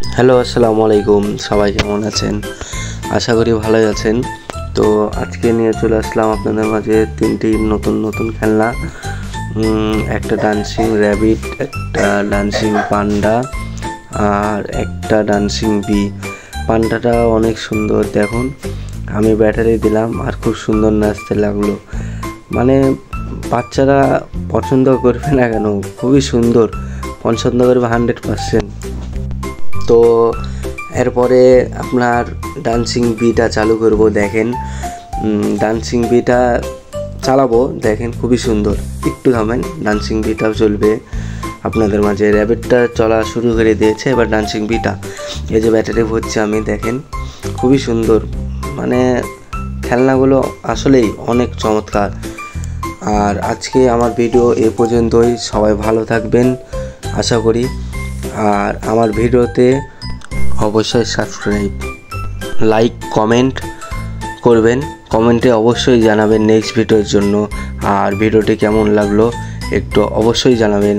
Hello, আসসালামু আলাইকুম। সবাই কেমন আছেন? আশা করি ভালোই আছেন। তো আজকে নিয়ে চলে আসলাম আপনাদের মাঝে তিনটি নতুন খেলনা। একটা ডান্সিং র্যাবিট, একটা ডান্সিং পান্ডা আর একটা ডান্সিং বি। পান্ডাটা অনেক সুন্দর, দেখুন। আমি ব্যাটারি দিলাম আর খুব সুন্দর নাচতে লাগলো। মানে বাচ্চারা পছন্দ করবে না কেন? খুবই সুন্দর, পছন্দ করবে 100%। তো এরপরে আপনার ডান্সিং বিটা চালু করব। দেখেন, ডান্সিং বিটা চালাবো, দেখেন খুবই সুন্দর। একটু থামেন, ডান্সিং বিটাও চলবে আপনাদের মাঝে। র্যাবিটটা চলা শুরু করে দিয়েছে, এবার ডান্সিং বিটা। এই যে ব্যাটারি ভরছি আমি, দেখেন খুবই সুন্দর। মানে খেলনাগুলো আসলেই অনেক চমৎকার। আর আজকে আমার ভিডিও এ পর্যন্তই। সবাই ভালো থাকবেন আশা করি। আর আমার ভিডিওতে অবশ্যই সাবস্ক্রাইব, লাইক, কমেন্ট করবেন। কমেন্টে অবশ্যই জানাবেন নেক্সট ভিডিওর জন্য। আর ভিডিওটি কেমন লাগলো একটু অবশ্যই জানাবেন।